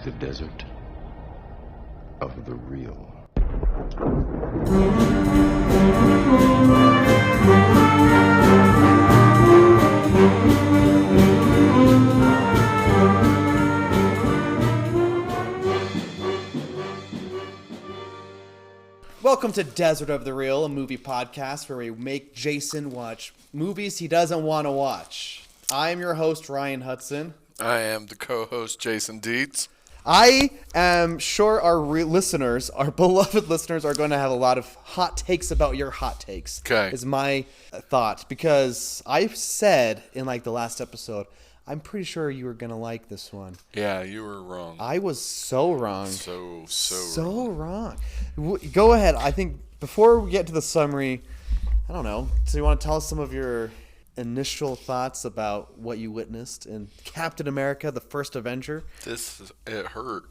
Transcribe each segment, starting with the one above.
the desert of the real. Welcome to Desert of the Real, a movie podcast where we make Jason watch movies he doesn't want to watch. I am your host, Ryan Hudson. I am the co-host, Jason Dietz. I am sure our listeners, our beloved listeners, are going to have a lot of hot takes about your hot takes. Okay. Is my thought. Because I said in the last episode, I'm pretty sure you were going to like this one. Yeah, you were wrong. I was so wrong. So wrong. Go ahead. I think before we get to the summary, I don't know. Do you want to tell us some of your initial thoughts about what you witnessed in Captain America, the First Avenger? It hurt.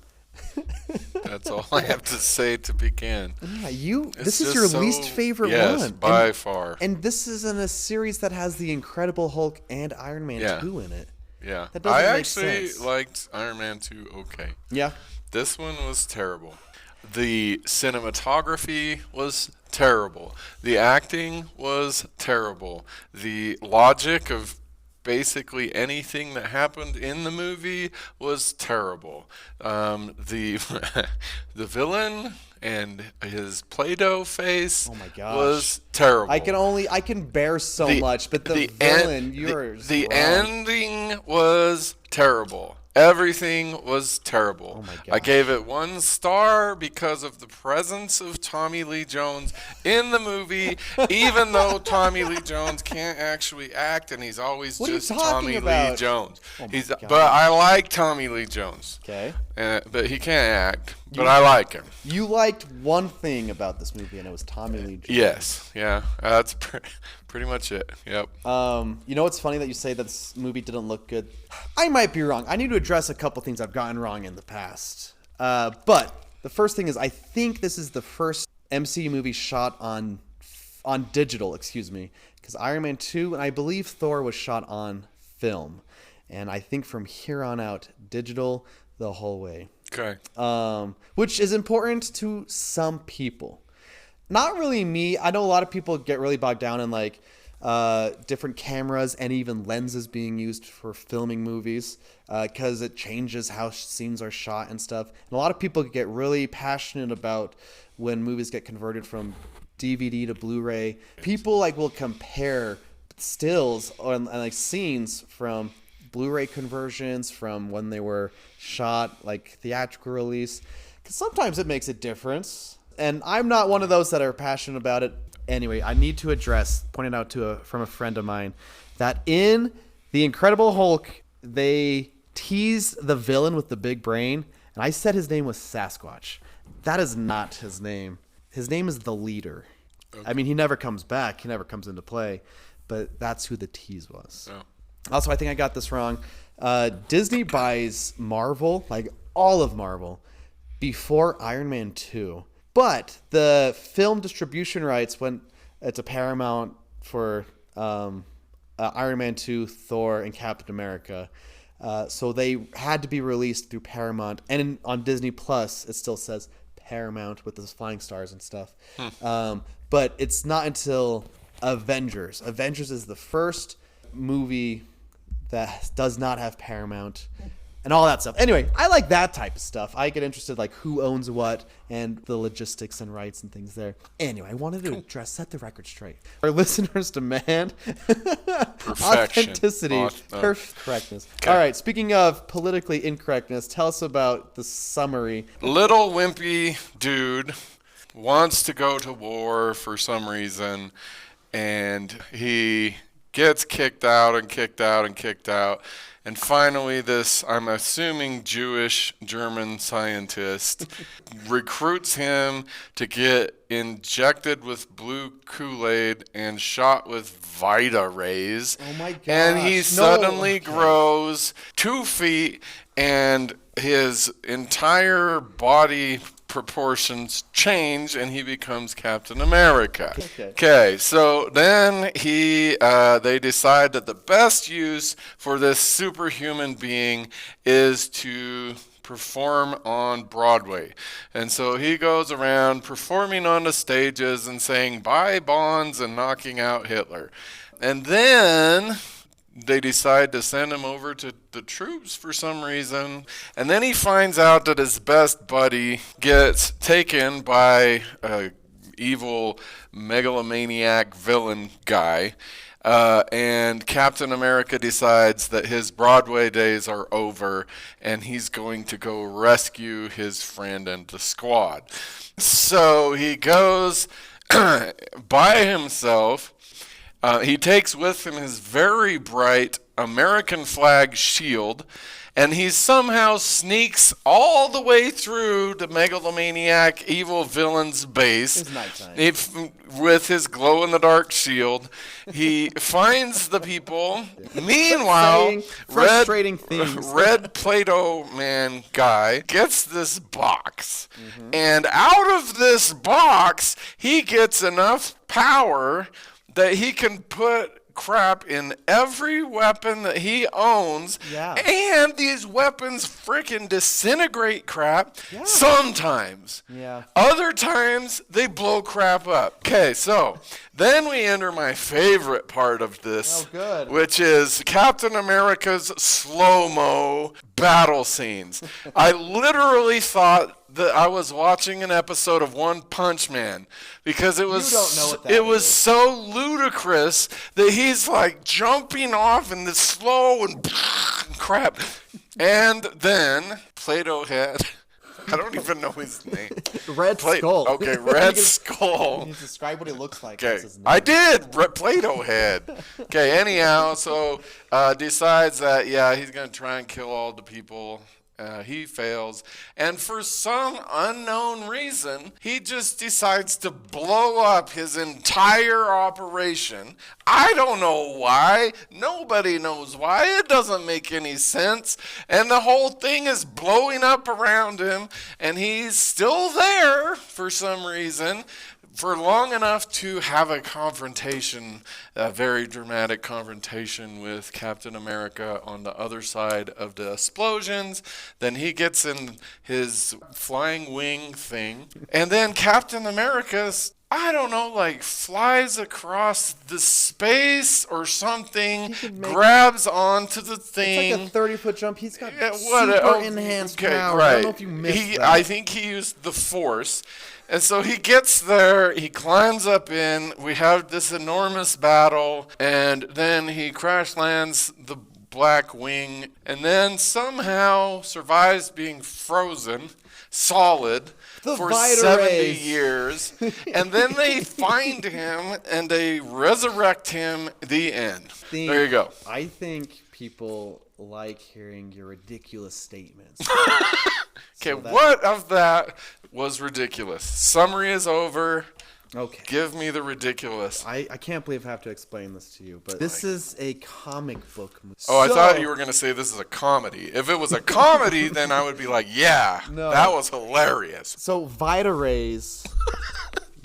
That's all I have to say to begin. Yeah, this is your least favorite one. Yes, by far. And this is in a series that has the Incredible Hulk and Iron Man 2 in it. Yeah. That doesn't I make actually sense. liked Iron Man 2 okay. Yeah. This one was terrible. The cinematography was terrible. The acting was terrible. The logic of basically anything that happened in the movie was terrible. The the villain and his Play-Doh face was terrible. I can bear so much, but the villain, the ending was terrible. Everything was terrible. Oh my gosh. I gave it 1 star because of the presence of Tommy Lee Jones in the movie, even though Tommy Lee Jones can't actually act and he's always just Tommy Lee Jones. Oh my God. But I like Tommy Lee Jones. Okay. But he can't act. But I like him. You liked one thing about this movie, and it was Tommy Lee Jones. Yes. Yeah. That's pretty much it. Yep. You know what's funny that you say that this movie didn't look good? I might be wrong. I need to address a couple things I've gotten wrong in the past. But the first thing is I think this is the first MCU movie shot on digital, because Iron Man 2 and I believe Thor was shot on film. And I think from here on out, digital the whole way. Okay. Which is important to some people. Not really me. I know a lot of people get really bogged down in different cameras and even lenses being used for filming movies because it changes how scenes are shot and stuff. And a lot of people get really passionate about when movies get converted from DVD to Blu-ray. People will compare stills and scenes from Blu-ray conversions from when they were shot, theatrical release, because sometimes it makes a difference. And I'm not one of those that are passionate about it. Anyway, I need to address, pointed out from a friend of mine, that in The Incredible Hulk, they tease the villain with the big brain, and I said his name was Sasquatch. That is not his name. His name is the Leader. Okay. I mean, he never comes back. He never comes into play, but that's who the tease was. Oh. Also, I think I got this wrong. Disney buys Marvel, all of Marvel, before Iron Man 2. But the film distribution rights went to Paramount for Iron Man 2, Thor, and Captain America. So they had to be released through Paramount. And on Disney Plus, it still says Paramount with those flying stars and stuff. But it's not until Avengers. Avengers is the first movie that does not have Paramount and all that stuff. Anyway, I like that type of stuff. I get interested who owns what and the logistics and rights and things there. Anyway, I wanted to set the record straight. Our listeners demand authenticity, perfect correctness. Okay. All right, speaking of politically incorrectness, tell us about the summary. Little wimpy dude wants to go to war for some reason, and he gets kicked out and kicked out and kicked out. And finally, this, I'm assuming, Jewish German scientist recruits him to get injected with blue Kool-Aid and shot with Vita rays. Oh my gosh. And he suddenly grows 2 feet, and his entire body proportions change and he becomes Captain America. Okay, so then they decide that the best use for this superhuman being is to perform on Broadway. And so he goes around performing on the stages and saying buy bonds and knocking out Hitler. And then they decide to send him over to the troops for some reason. And then he finds out that his best buddy gets taken by a evil megalomaniac villain guy. And Captain America decides that his Broadway days are over and he's going to go rescue his friend and the squad. So he goes by himself. He takes with him his very bright American flag shield, and he somehow sneaks all the way through the megalomaniac evil villain's base. It's nighttime. With his glow-in-the-dark shield. He finds the people. Meanwhile, frustrating things. Red Play-Doh Man guy gets this box. And out of this box, he gets enough power that he can put crap in every weapon that he owns. Yeah. And these weapons freaking disintegrate crap sometimes. Yeah. Other times, they blow crap up. Okay, so then we enter my favorite part of this, which is Captain America's slow-mo battle scenes. I literally thought that I was watching an episode of One Punch Man because it was so ludicrous that he's like jumping off in this slow and crap. And then Play-Doh Head, I don't even know his name. Red Skull. Okay, Red Skull. Can you describe what he looks like? Okay, I did. Play-Doh Head. Okay, anyhow, so decides that, he's going to try and kill all the people. He fails, and for some unknown reason, he just decides to blow up his entire operation. I don't know why. Nobody knows why. It doesn't make any sense. And the whole thing is blowing up around him, and he's still there for some reason, for long enough to have a confrontation, a very dramatic confrontation with Captain America on the other side of the explosions. Then he gets in his flying wing thing. And then Captain America's, I don't know, like flies across the space or something, grabs onto the thing. It's like a 30-foot jump. He's got super enhanced power. Right. I don't know if you missed that. I think he used the Force. And so he gets there, he climbs up in, we have this enormous battle, and then he crash lands the Black Wing, and then somehow survives being frozen solid for 70 years. And then they find him, and they resurrect him, the end. There you go. I think people like hearing your ridiculous statements. Okay, what of that was ridiculous? Summary is over. Okay. Give me the ridiculous. I can't believe I have to explain this to you, but this is a comic book movie. Oh, I thought you were going to say this is a comedy. If it was a comedy, then I would be like, that was hilarious. So Vita rays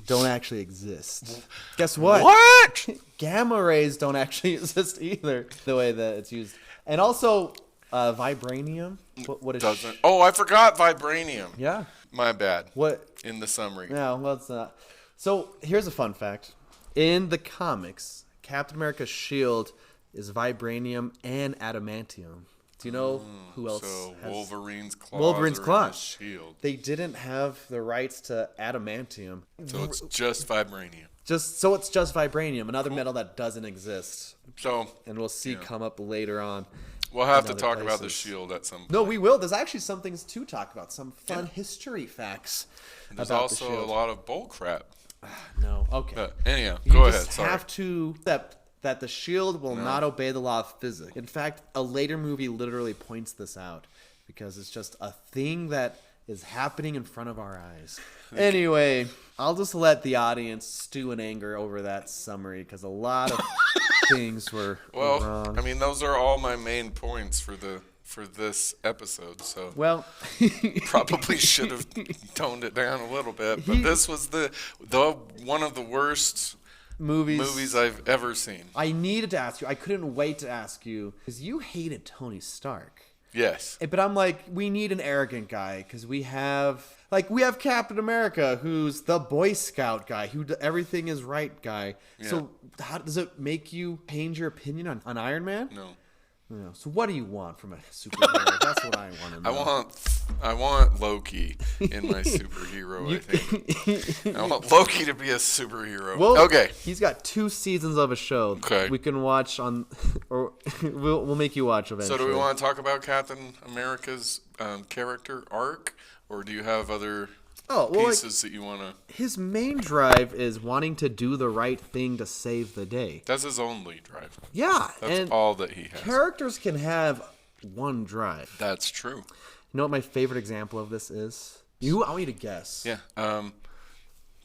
don't actually exist. Guess what? What? Gamma rays don't actually exist either, the way that it's used. And also, vibranium. What is doesn't? Oh, I forgot vibranium. Yeah. My bad. What? In the summary. No, well, it's not. So here's a fun fact. In the comics, Captain America's shield is vibranium and adamantium. Do you know who else? So has Wolverine's claws. Wolverine's are in claws. his shield. They didn't have the rights to adamantium. So it's just vibranium. It's just vibranium, another metal that doesn't exist. So, and we'll see come up later on. We'll have to talk about the shield at some point. No, we will. There's actually some things to talk about. Some fun history facts. There's about also the shield. a lot of bull crap. No. Okay. But anyhow, you go ahead. just Sorry. have to accept that the shield will not obey the law of physics. In fact, a later movie literally points this out because it's just a thing that is happening in front of our eyes. Anyway, I'll just let the audience stew in anger over that summary because a lot of things were wrong. I mean, those are all my main points for this episode. So probably should have toned it down a little bit. But this was the one of the worst movies I've ever seen. I needed to ask you. I couldn't wait to ask you because you hated Tony Stark. Yes. But I'm like, we need an arrogant guy because we have Captain America, who's the Boy Scout guy, everything is right guy. Yeah. So how does it make you change your opinion on Iron Man? No. No. So what do you want from a superhero? That's what I want to know. I want Loki in my superhero. I think I want Loki to be a superhero. Well, okay. He's got 2 seasons of a show. Okay. We can watch on, or we'll make you watch eventually. So do we want to talk about Captain America's character arc, or do you have other pieces that you want to? His main drive is wanting to do the right thing to save the day. That's his only drive. Yeah, That's and all that he has. characters can have one drive. That's true. You know what my favorite example of this is? I want you to guess. Yeah.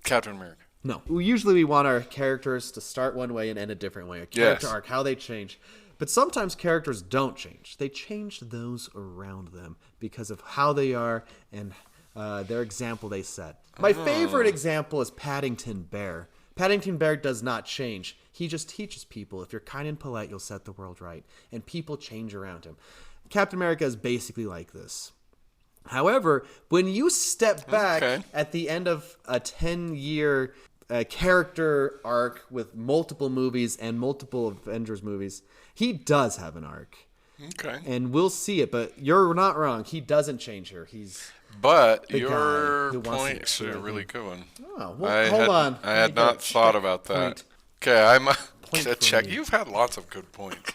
Captain America. No. Usually we want our characters to start one way and end a different way. A character arc, how they change. But sometimes characters don't change. They change those around them because of how they are and their example they set. My favorite example is Paddington Bear. Paddington Bear does not change. He just teaches people, if you're kind and polite, you'll set the world right. And people change around him. Captain America is basically like this. However, when you step back at the end of a 10-year character arc with multiple movies and multiple Avengers movies, he does have an arc. Okay. And we'll see it, but you're not wrong. He doesn't change her. But the guy your who wants point to is a explode really him. good one. Oh, well, hold on. I had not thought about that. Point. Okay, I'm Point gonna for check. me. You've had lots of good points.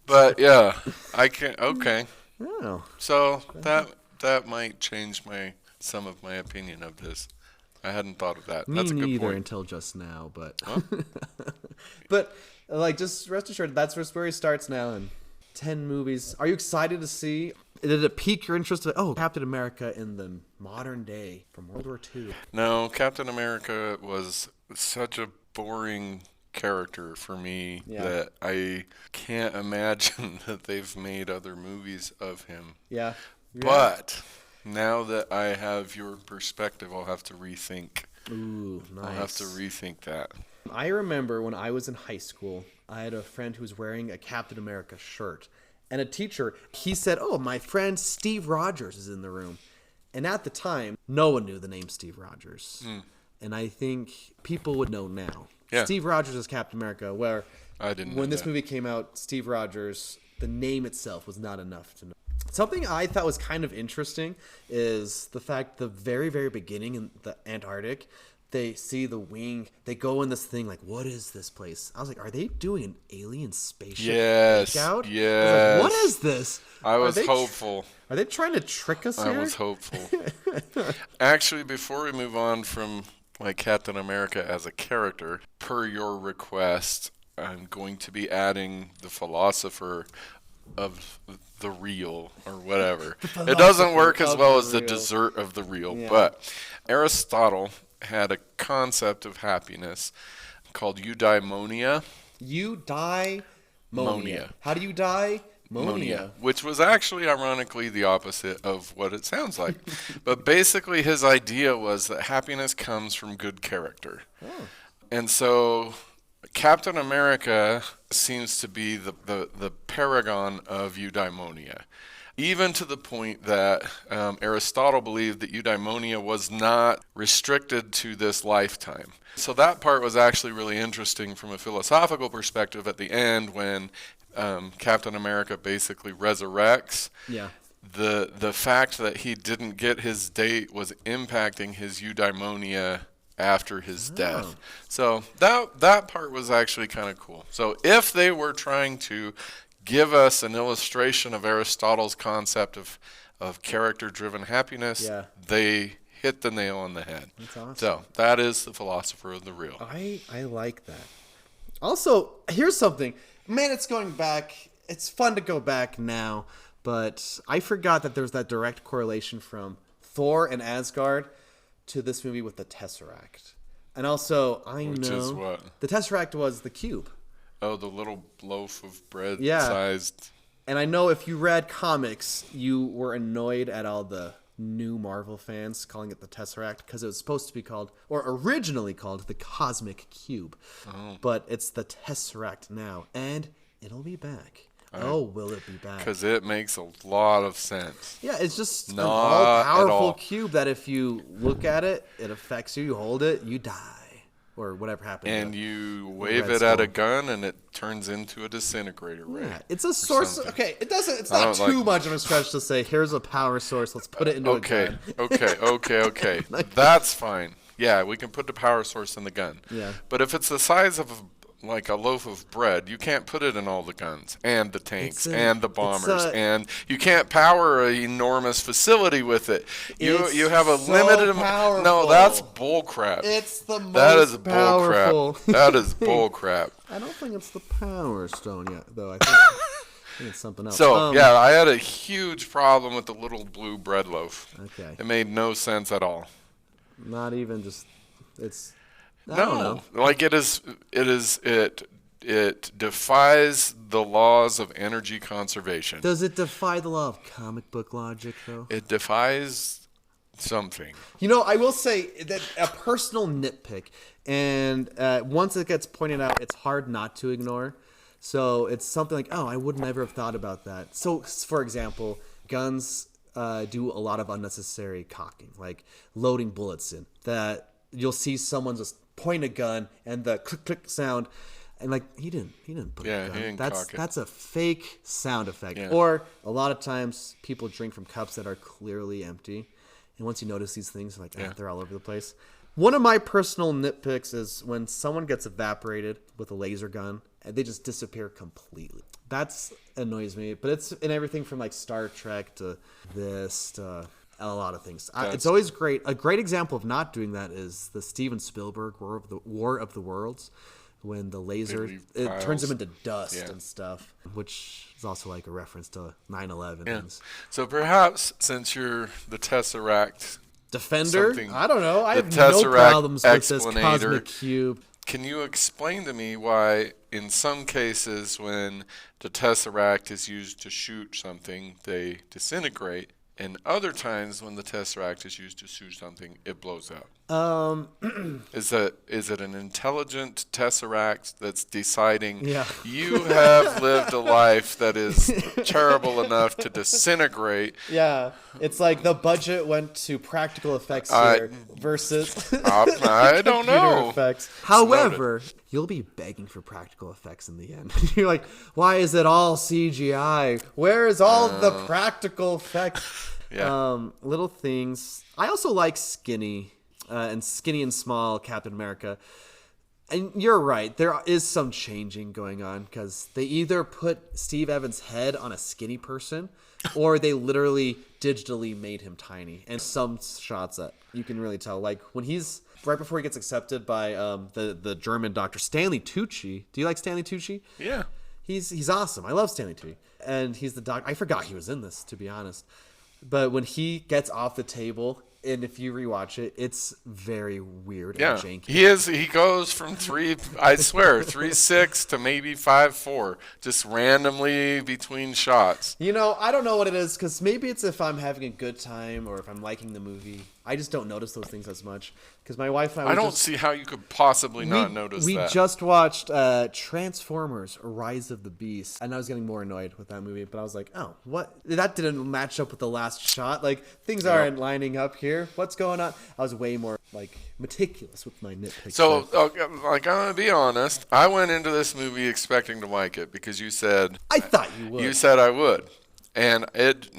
But yeah, I can. Okay, Oh. so that might change some of my opinion of this. I hadn't thought of that. Me That's a good neither point. until just now, but but just rest assured that's where he starts now in 10 movies. Are you excited to see? Did it pique your interest? Captain America in the modern day from World War II. No, Captain America was such a boring character for me that I can't imagine that they've made other movies of him. Yeah. But now that I have your perspective, I'll have to rethink. Ooh, nice. I'll have to rethink that. I remember when I was in high school, I had a friend who was wearing a Captain America shirt. And a teacher, he said, "Oh, my friend Steve Rogers is in the room." And at the time, no one knew the name Steve Rogers. And I think people would know now. Yeah. Steve Rogers is Captain America, where I didn't when know this that. movie came out, Steve Rogers, the name itself was not enough to know. Something I thought was kind of interesting is the fact the very, very beginning in the Antarctic, they see the wing. They go in this thing like, what is this place? I was like, are they doing an alien spaceship Yes, takeout? I was yes. like, what is this? I was Are they hopeful. Are they trying to trick us I here? was hopeful. Actually, before we move on from Captain America as a character, per your request, I'm going to be adding the philosopher of the real or whatever. It doesn't work as well as the real. dessert of the real, Yeah. but Aristotle had a concept of happiness called eudaimonia. Eudaimonia. How do you die? Monia. Which was actually ironically the opposite of what it sounds like. But basically his idea was that happiness comes from good character. Oh. And so Captain America seems to be the paragon of eudaimonia. Even to the point that Aristotle believed that eudaimonia was not restricted to this lifetime. So that part was actually really interesting from a philosophical perspective at the end when Captain America basically resurrects. Yeah. The fact that he didn't get his date was impacting his eudaimonia after his death. So that part was actually kind of cool. So if they were trying to give us an illustration of Aristotle's concept of character-driven happiness, they hit the nail on the head. That's awesome. So that is the philosopher of the real. I like that. Also, here's something. Man, it's going back. It's fun to go back now, but I forgot that there's that direct correlation from Thor and Asgard to this movie with the Tesseract. And also, Which is what? The Tesseract was the cube. Oh, the little loaf of bread Yeah. sized. And I know if you read comics, you were annoyed at all the new Marvel fans calling it the Tesseract because it was supposed to be called, or originally called, the Cosmic Cube. But it's the Tesseract now, and it'll be back. Oh, will it be back? Because it makes a lot of sense. Yeah, it's just an Not all-powerful at all. cube that if you look at it, it affects you. You hold it, you die, or whatever happens. And you wave Red it at a Skull. gun, and it turns into a disintegrator ray. Yeah, it's a source. something. Okay, it doesn't. It's I not don't too like- much of a stretch to say here's a power source. Let's put it into a Okay, gun. okay. That's fine. Yeah, we can put the power source in the gun. Yeah. But if it's the size of like a loaf of bread, you can't put it in all the guns and the tanks and the bombers, and you can't power an enormous facility with it. It's You have a so limited. powerful. No, that's bull crap. It's the most That is bull powerful. crap. That is bull crap. I don't think it's the Power Stone yet, though. I think it's something else. So yeah, I had a huge problem with the little blue bread loaf. Okay. It made no sense at all. Not even just. It's. I don't know. Like it defies the laws of energy conservation. Does it defy the law of comic book logic, though? It defies something. You know, I will say that a personal nitpick, and once it gets pointed out, it's hard not to ignore. So it's something like, oh, I would never have thought about that. So, for example, guns do a lot of unnecessary cocking, like loading bullets in. That you'll see someone just point a gun and the click click sound, and like he didn't put Yeah, a gun. he didn't That's cock it. that's a fake sound effect. Yeah. Or a lot of times people drink from cups that are clearly empty. And once you notice these things, like they're all over the place. One of my personal nitpicks is when someone gets evaporated with a laser gun and they just disappear completely. That's annoys me. But it's in everything from like Star Trek to this to a lot of things. It's always great. A great example of not doing that is the Steven Spielberg War of the Worlds, when the laser leave it turns piles. them into dust Yeah. and stuff, which is also like a reference to 9/11. Yeah. Things. So perhaps since you're the Tesseract, Defender? Something- I don't know. I the have no Tesseract problems with this explanator. cosmic cube. can you explain to me why in some cases when the Tesseract is used to shoot something, they disintegrate, and other times when the Tesseract is used to shoot something, it blows up? Is it an intelligent Tesseract that's deciding Yeah. you have lived a life that is terrible enough to disintegrate? Yeah, it's like the budget went to practical effects I- here versus I don't computer know. effects. However, you'll be begging for practical effects in the end. You're like, why is it all CGI? Where is all the practical effects? Yeah. Little things. I also like Skinny and Small Captain America. And you're right, there is some changing going on because they either put Steve Evans' head on a skinny person or they literally digitally made him tiny. And some shots that you can really tell, like when he's right before he gets accepted by the German doctor Stanley Tucci. Do you like Stanley Tucci? Yeah. He's awesome. I love Stanley Tucci, and he's the doc. I forgot he was in this, to be honest. But when he gets off the table, and if you rewatch it, it's very weird Yeah, and janky. he goes from 3.6 to maybe 5.4, just randomly between shots. You know, I don't know what it is, because maybe it's if I'm having a good time or if I'm liking the movie. I just don't notice those things as much. Because my wife and I, I don't see how you could possibly not notice we that. just watched Transformers: Rise of the Beast, and I was getting more annoyed with that movie. But I was like, "Oh, what? That didn't match up with the last shot. Like things aren't lining up here. What's going on?" I was way more like meticulous with my nitpicks. So, like, I'm gonna be honest. I went into this movie expecting to like it because you said I thought you would. You said I would. And it,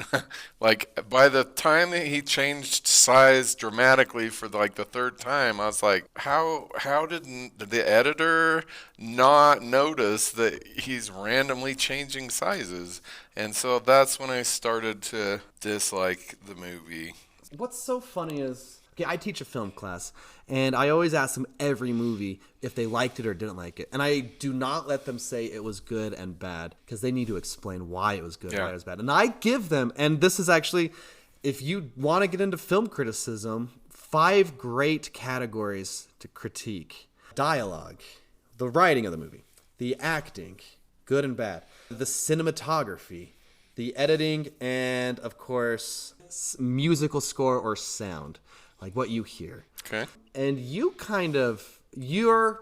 like, by the time that he changed size dramatically for like the third time, I was like, how did the editor not notice that he's randomly changing sizes? And so that's when I started to dislike the movie. What's so funny is, okay, I teach a film class, and I always ask them every movie if they liked it or didn't like it. And I do not let them say it was good and bad, because they need to explain why it was good and why it was bad. And I give them, and this is actually, if you want to get into film criticism, 5 great categories to critique. Dialogue, the writing of the movie, the acting, good and bad, the cinematography, the editing, and of course, musical score or sound, like what you hear. Okay. And you're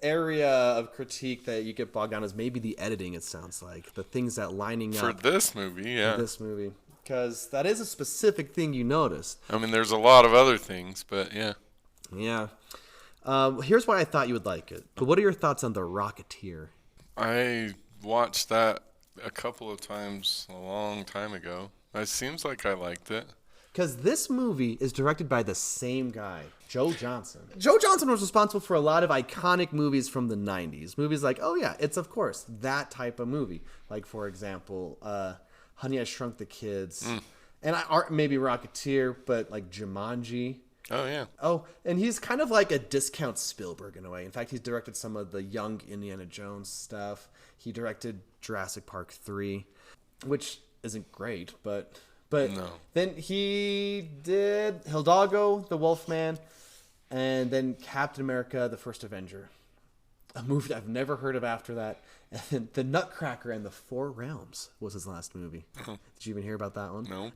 area of critique that you get bogged down is maybe the editing. It sounds like the things that lining For up this movie, yeah. for this movie, because that is a specific thing you noticed. I mean, there's a lot of other things, but yeah. Yeah. Here's why I thought you would like it. But what are your thoughts on The Rocketeer? I watched that a couple of times a long time ago. It seems like I liked it. Because this movie is directed by the same guy, Joe Johnson. Joe Johnson was responsible for a lot of iconic movies from the 90s. Movies like, oh yeah, it's of course that type of movie. Like, for example, Honey, I Shrunk the Kids. And maybe Rocketeer, but like Jumanji. Oh, yeah. Oh, and he's kind of like a discount Spielberg in a way. In fact, he's directed some of the young Indiana Jones stuff. He directed Jurassic Park 3, which isn't great, but No. then he did Hidalgo, The Wolfman, and then Captain America, The First Avenger, a movie I've never heard of after that. And then The Nutcracker and the Four Realms was his last movie. Did you even hear about that one? No.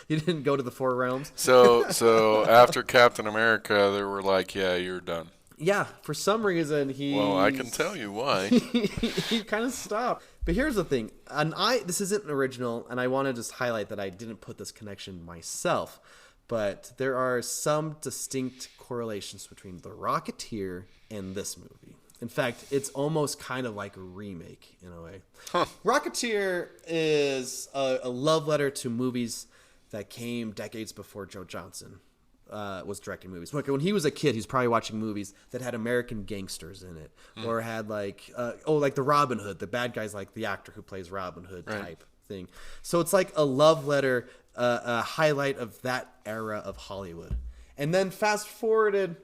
You didn't go to the Four Realms? So after Captain America, they were like, yeah, you're done. Yeah, for some reason he. Well, I can tell you why. he kind of stopped. But here's the thing, and this isn't an original, and I want to just highlight that I didn't put this connection myself, but there are some distinct correlations between The Rocketeer and this movie. In fact, it's almost kind of like a remake in a way. Huh. Rocketeer is a love letter to movies that came decades before Joe Johnson was directing movies. Look, when he was a kid, he's probably watching movies that had American gangsters in it, or had like like the Robin Hood, the bad guy's like the actor who plays Robin Hood type thing. So it's like a love letter, a highlight of that era of Hollywood. And then fast forwarded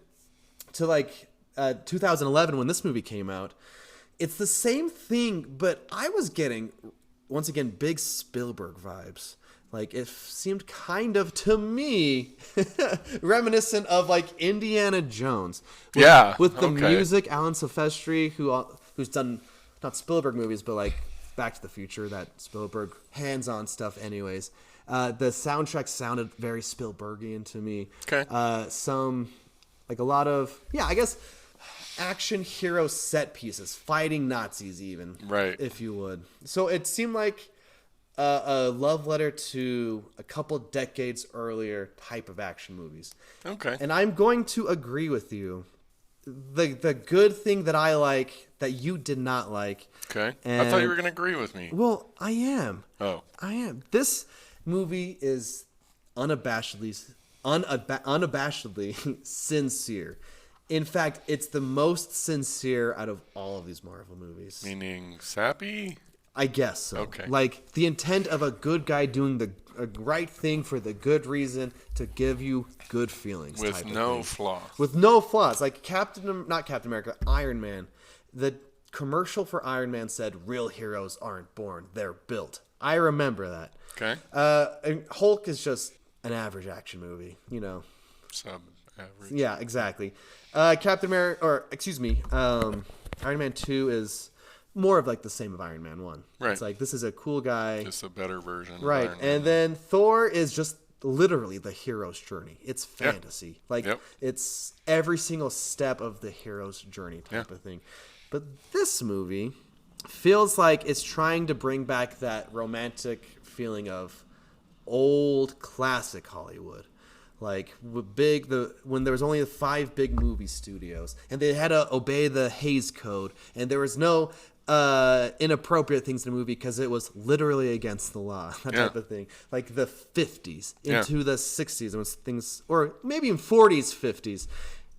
to like 2011 when this movie came out. It's the same thing, but I was getting, once again, big Spielberg vibes. Like, it seemed kind of, to me, reminiscent of, like, Indiana Jones. With the music, Alan Silvestri, who's done, not Spielberg movies, but, like, Back to the Future, that Spielberg hands-on stuff anyways. The soundtrack sounded very Spielbergian to me. Okay. A lot of, I guess, action hero set pieces, fighting Nazis even. Right. If you would. So it seemed like a love letter to a couple decades earlier type of action movies. Okay. And I'm going to agree with you. The good thing that I like that you did not like. Okay. I thought you were going to agree with me. Well, I am. Oh. I am. This movie is unabashedly sincere. In fact, it's the most sincere out of all of these Marvel movies. Meaning sappy? I guess so. Okay. Like the intent of a good guy doing the right thing for the good reason to give you good feelings. With no flaws. With no flaws. Like not Captain America, Iron Man. The commercial for Iron Man said, "Real heroes aren't born, they're built." I remember that. Okay. And Hulk is just an average action movie, Sub-average. Yeah, exactly. Captain America, Iron Man 2 is more of like the same of Iron Man 1. Right. It's like, this is a cool guy. Just a better version. Right. Of Iron Man. And then Thor is just literally the hero's journey. It's fantasy. It's every single step of the hero's journey type of thing. But this movie feels like it's trying to bring back that romantic feeling of old classic Hollywood. Like when there was only 5 big movie studios, and they had to obey the Hays Code, and there was no inappropriate things in the movie because it was literally against the law, that type of thing. Like the 50s into the 60s, it was things, or maybe in 40s, 50s,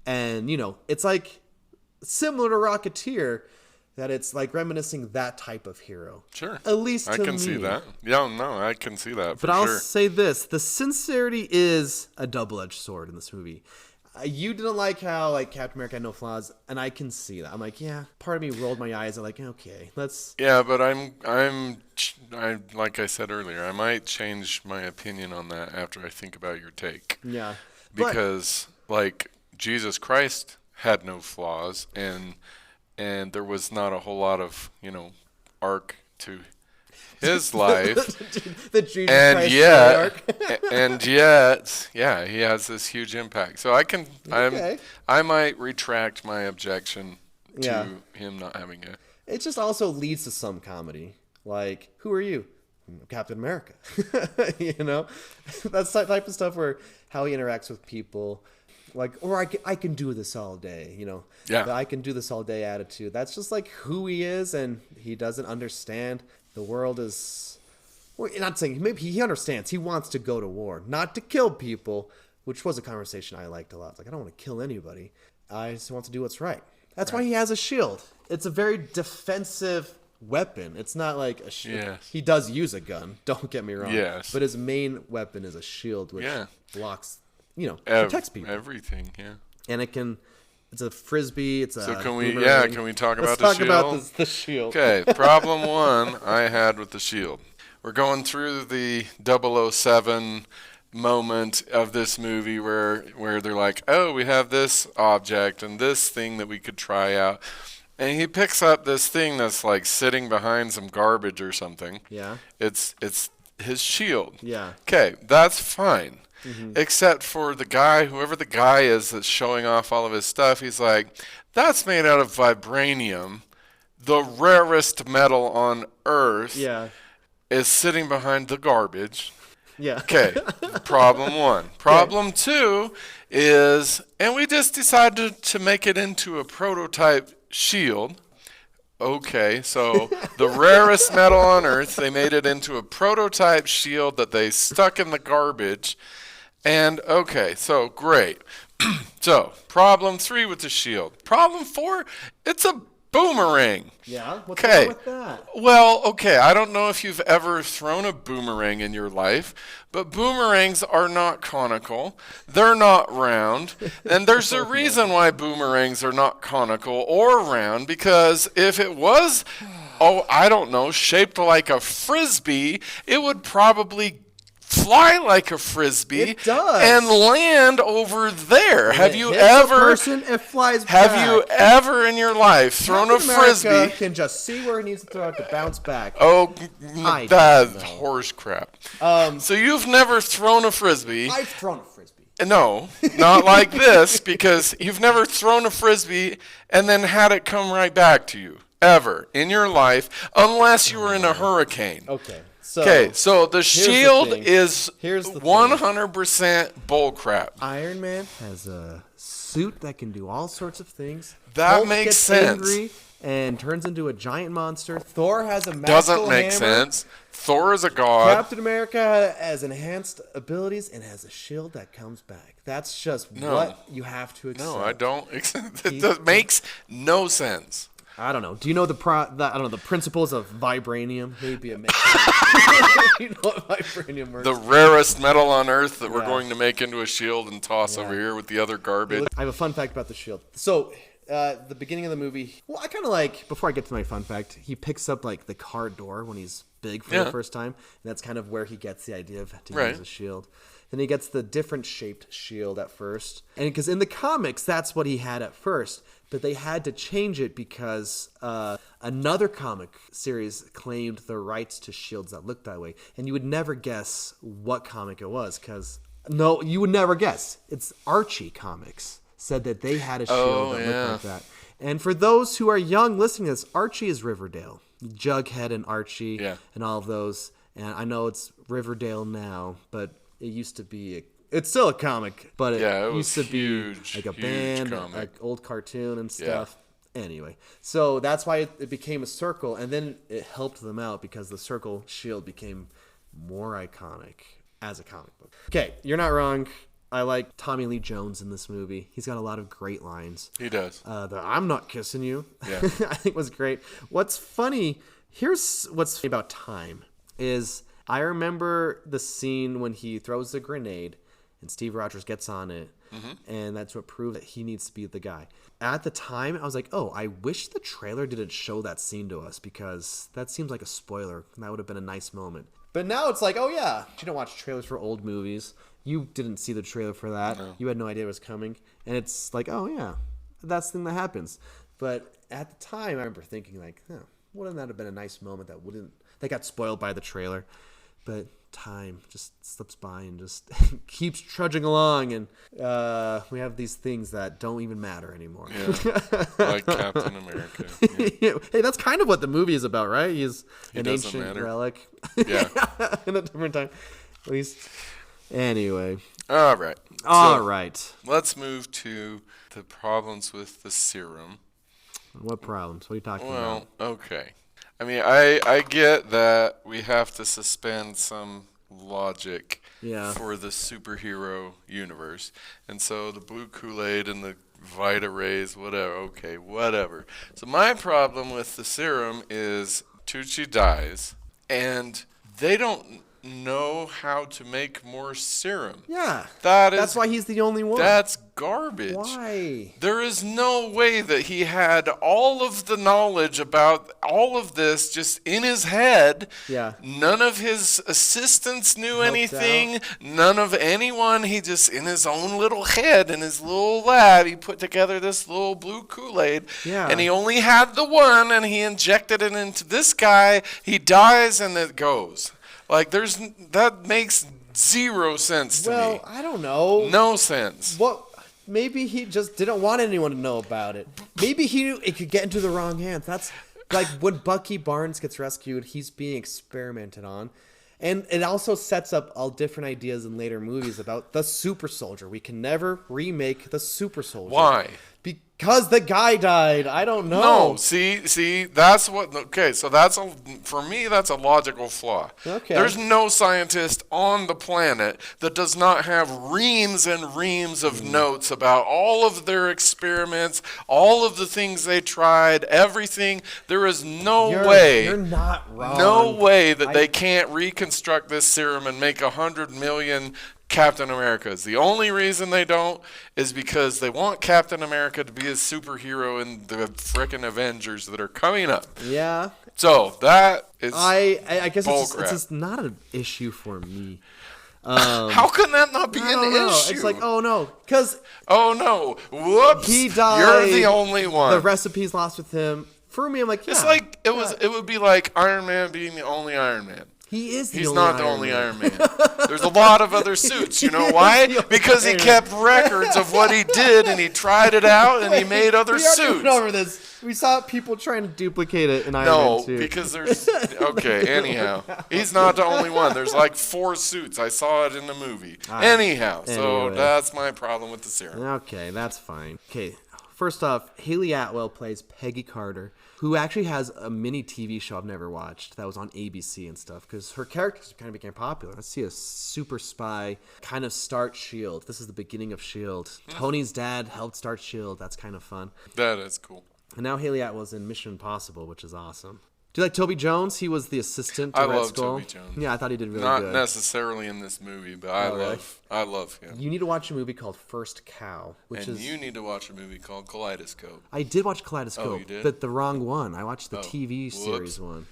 and it's like similar to Rocketeer. That it's like reminiscing that type of hero. Sure. At least to me. I can see that. Yeah, no, I can see that for But I'll sure. say this. The sincerity is a double-edged sword in this movie. You didn't like how Captain America had no flaws, and I can see that. I'm like, part of me rolled my eyes. I'm like, okay, let's... Yeah, but I like I said earlier, I might change my opinion on that after I think about your take. Yeah. Because, Jesus Christ had no flaws, and there was not a whole lot of, arc to his life. the Jesus Christ arc. And yet, he has this huge impact. So I might retract my objection Yeah. to him not having it. It just also leads to some comedy. Like, who are you? Captain America. You know? That's the type of stuff where how he interacts with people. Like, or I can do this all day, you know? Yeah. The I can do this all day attitude. That's just like who he is, and he doesn't understand. The world is... Well, not saying... Maybe he understands. He wants to go to war. Not to kill people, which was a conversation I liked a lot. It's like, I don't want to kill anybody. I just want to do what's right. That's why he has a shield. It's a very defensive weapon. It's not like a shield. Yes. He does use a gun. Don't get me wrong. Yes. But his main weapon is a shield, which Yeah. blocks, protects people. Everything, yeah. And it can. It's a frisbee. It's a. So can we boomerang. can we talk Let's about the talk shield? about the shield. Okay, problem one I had with the shield. We're going through the 007 moment of this movie where they're like, oh, we have this object and this thing that we could try out. And he picks up this thing that's like sitting behind some garbage or something. Yeah. It's his shield. Yeah. Okay, that's fine. Except for the guy, whoever the guy is that's showing off all of his stuff, he's like, that's made out of vibranium. The rarest metal on Earth Yeah. is sitting behind the garbage. Yeah. Okay, problem one. Problem two is, and we just decided to make it into a prototype shield. Okay, so the rarest metal on Earth, they made it into a prototype shield that they stuck in the garbage. And okay, so great. So, problem three with the shield. Problem four, it's a boomerang. Yeah. What's Okay. wrong with that? Well, okay, I don't know if you've ever thrown a boomerang in your life, but boomerangs are not conical. They're not round. And there's a reason why boomerangs are not conical or round, because if it was, I don't know, shaped like a frisbee, it would probably fly like a frisbee It does. and land over there. Have It you hits a ever person, it flies have back. you ever in your life thrown a Captain America frisbee? can just see where he needs to throw it to bounce back. Oh, I that's don't know. horse crap. Um, So you've never thrown a frisbee. I've thrown a frisbee. No, not like this, because you've never thrown a frisbee and then had it come right back to you, ever, in your life, unless you were in a hurricane. Okay. So, Okay, so the shield thing. is Here's the thing. 100% bullcrap. Iron Man has a suit that can do all sorts of things. That Hulk makes gets sense. Angry and turns into a giant monster. Thor has a magical Doesn't make hammer. sense. Thor is a god. Captain America has enhanced abilities and has a shield that comes back. That's just No. what you have to accept. No, I don't. That makes no sense. I don't know. Do you know the principles of vibranium? Maybe it makes you know what vibranium works. The rarest metal on Earth that we're Yeah. going to make into a shield and toss over here with the other garbage. I have a fun fact about the shield. So, the beginning of the movie, well, I kind of like, before I get to my fun fact, he picks up, like, the car door when he's big for Yeah. the first time. And that's kind of where he gets the idea of to Right. use a shield. Then he gets the different shaped shield at first. And because in the comics, that's what he had at first. But they had to change it because another comic series claimed the rights to shields that looked that way. And you would never guess what comic it was, because, no, you would never guess. It's Archie Comics said that they had a shield that yeah. looked like that. And for those who are young listening to this, Archie is Riverdale. Jughead and Archie Yeah. and all of those. And I know it's Riverdale now, but it used to be... It's still a comic, but it, Yeah, it used was to be huge, like a huge band, comic. like old cartoon and stuff. Anyway, so that's why it became a circle, and then it helped them out because the circle shield became more iconic as a comic book. Okay, you're not wrong. I like Tommy Lee Jones in this movie. He's got a lot of great lines. He does. The "I'm not kissing you," Yeah. I think was great. What's funny, here's what's funny about time, is I remember the scene when he throws the grenade and Steve Rogers gets on it, and that's what proved that he needs to be the guy. At the time, I was like, oh, I wish the trailer didn't show that scene to us, because that seems like a spoiler, and that would have been a nice moment. But now it's like, oh yeah, you don't watch trailers for old movies. You didn't see the trailer for that. No. You had no idea it was coming. And it's like, oh yeah, that's the thing that happens. But at the time, I remember thinking like, wouldn't that have been a nice moment that got spoiled by the trailer? But time just slips by and just keeps trudging along, and we have these things that don't even matter anymore. Yeah, like Captain America. Yeah. Hey, that's kind of what the movie is about, right? He's an doesn't ancient matter. relic. Yeah. In a different time. At least. Anyway. All right. All right. Let's move to the problems with the serum. What problems? What are you talking about? Well, okay. I mean, I get that we have to suspend some logic Yeah. for the superhero universe. And so the blue Kool-Aid and the Vita rays, whatever. Okay, whatever. So my problem with the serum is Tucci dies, and they don't know how to make more serum. Yeah. That's why he's the only one. That's garbage. Why? There is no way that he had all of the knowledge about all of this just in his head. Yeah. None of his assistants knew Helped anything. out. None of anyone. He just, in his own little head, in his little lab, he put together this little blue Kool-Aid. Yeah. And he only had the one, and he injected it into this guy. He dies, and it goes. Like, that makes zero sense to me. Well, I don't know. No sense. What? Maybe he just didn't want anyone to know about it. Maybe he knew it could get into the wrong hands. That's like when Bucky Barnes gets rescued, he's being experimented on. And it also sets up all different ideas in later movies about the super soldier. We can never remake the super soldier. Why? Because the guy died. I don't know. No, see, that's what. Okay, so for me, that's a logical flaw. Okay. There's no scientist on the planet that does not have reams and reams of notes about all of their experiments, all of the things they tried, everything. There is no way. You're not wrong. No way that they can't reconstruct this serum and make 100 million Captain Americas. The only reason they don't is because they want Captain America to be a superhero in the frickin' Avengers that are coming up. Yeah. So that is I guess bull it's crap. just not an issue for me. How can that not be I an don't know. issue? It's like, oh no, because oh no, whoops! he died. You're the only one. The recipe's lost with him. For me, I'm like, yeah, It's like it would be like Iron Man being the only Iron Man. he is. He's not the only Iron Man. There's a lot of other suits. You know why? Because he kept records of what he did, and he tried it out, and he made other We already suits. went over this. We saw people trying to duplicate it in Iron No, Man 2. because there's okay. Anyhow, he's not the only one. There's like 4 suits. I saw it in the movie. Anyhow, so Anyway. that's my problem with the serum. Okay, that's fine. Okay, first off, Haley Atwell plays Peggy Carter, who actually has a mini TV show I've never watched that was on ABC and stuff, because her characters kind of became popular. Let's see, a super spy kind of start S.H.I.E.L.D. This is the beginning of S.H.I.E.L.D. Tony's dad helped start S.H.I.E.L.D. That's kind of fun. That is cool. And now Haley Atwell's in Mission Impossible, which is awesome. Do you like Toby Jones? He was the assistant to I Red love Skull. Toby Jones. Yeah, I thought he did really Not good. necessarily in this movie, but really? I love him. You need to watch a movie called First Cow, which And is... you need to watch a movie called Kaleidoscope. I did watch Kaleidoscope, Oh, you did? but the wrong one. I watched the Oh, TV whoops. series one.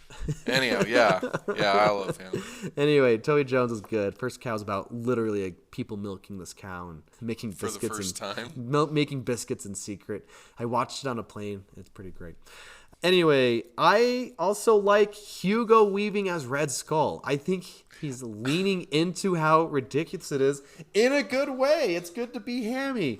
Anyhow, yeah, I love him. Anyway, Toby Jones is good. First Cow is about literally like, people milking this cow and making For the biscuits. first time? Making biscuits in secret. I watched it on a plane. It's pretty great. Anyway, I also like Hugo Weaving as Red Skull. I think he's leaning into how ridiculous it is in a good way. It's good to be hammy.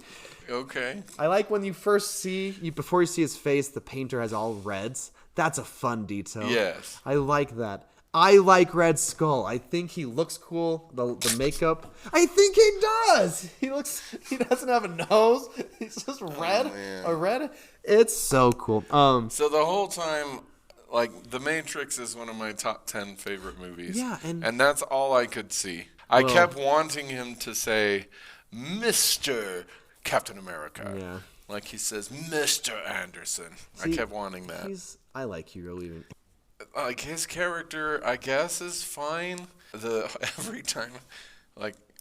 Okay. I like when you first before you see his face, the painter has all reds. That's a fun detail. Yes. I like that. I like Red Skull. I think he looks cool. The makeup. I think he does. He doesn't have a nose. He's just red. man. A red. It's so cool. So the whole time, like, The Matrix is one of my top 10 favorite movies. Yeah, and that's all I could see. I kept wanting him to say, Mr. Captain America. Yeah. Like he says, Mr. Anderson. I kept wanting that. I like Hugo Weaving. Like, his character, I guess, is fine.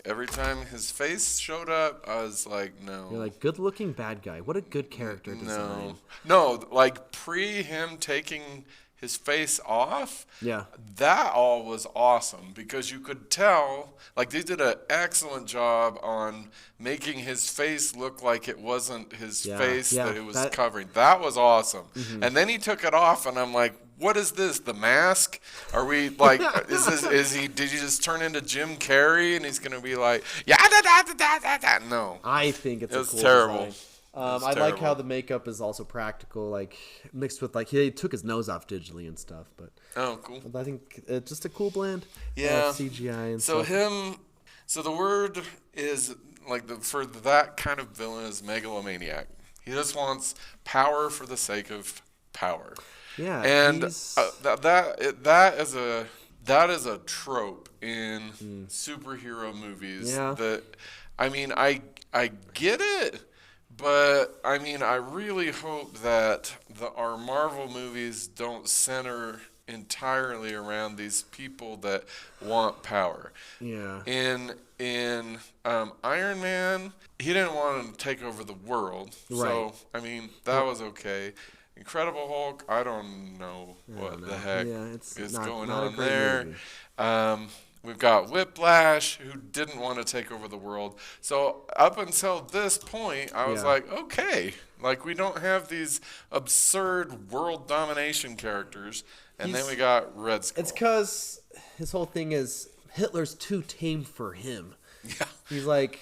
Every time his face showed up, I was like, no. You're like, good looking bad guy. What a good character design. No, like pre him taking his face off, Yeah. that all was awesome because you could tell, like they did an excellent job on making his face look like it wasn't his face that it was covering. That was awesome. And then he took it off and I'm like, what is this? The Mask? Are we like? Did he just turn into Jim Carrey and he's gonna be like, yeah, da? No, I think it's it was a cool terrible. design. I like how the makeup is also practical, like mixed with like he took his nose off digitally and stuff. But oh, cool. I think it's just a cool blend. Yeah, of CGI and so stuff. So the word is like for that kind of villain is megalomaniac. He just wants power for the sake of power. Yeah, and that is a trope in superhero movies. Yeah. That I mean, I get it. But, I mean, I really hope that our Marvel movies don't center entirely around these people that want power. Yeah. In Iron Man, he didn't want to take over the world. Right. So, I mean, that was okay. Incredible Hulk, I don't know the heck is going on there. We've got Whiplash, who didn't want to take over the world. So up until this point, I was like, okay, like we don't have these absurd world domination characters. And then we got Red Skull. It's because his whole thing is Hitler's too tame for him. Yeah. He's like,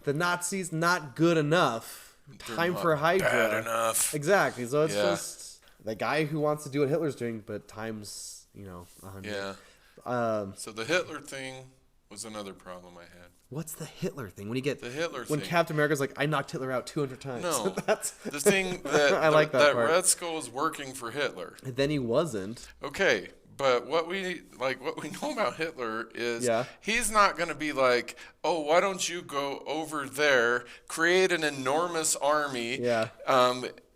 the Nazis not good enough. Time for Hydra. Bad enough. Exactly. So it's just the guy who wants to do what Hitler's doing, but times, 100. Yeah. So the Hitler thing was another problem I had. What's the Hitler thing? When thing. Captain America's like, I knocked Hitler out 200 times. No, That's the thing that I like that part. Red Skull is working for Hitler. And then he wasn't. Okay, but what we know about Hitler is he's not going to be like, oh, why don't you go over there, create an enormous army? Yeah.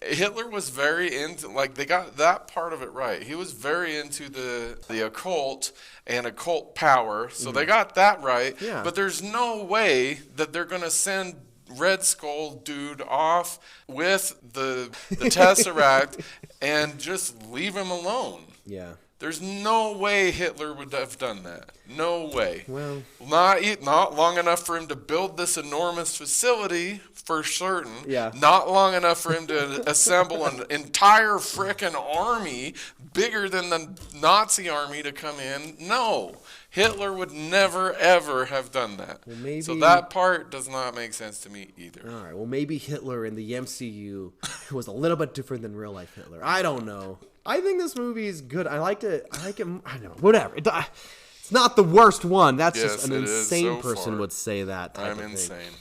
Hitler was very into, like, they got that part of it right. He was very into the occult and occult power, so they got that right. Yeah. But there's no way that they're going to send Red Skull dude off with the Tesseract and just leave him alone. Yeah. There's no way Hitler would have done that. No way. Well, not long enough for him to build this enormous facility, for certain. Yeah. Not long enough for him to assemble an entire frickin' army bigger than the Nazi army to come in. No. Hitler would never, ever have done that. Well, so that part does not make sense to me either. All right. Well, maybe Hitler in the MCU was a little bit different than real life Hitler. I don't know. I think this movie is good. I like it. I don't know. Whatever. It's not the worst one. That's just an insane person would say that type I'm of insane.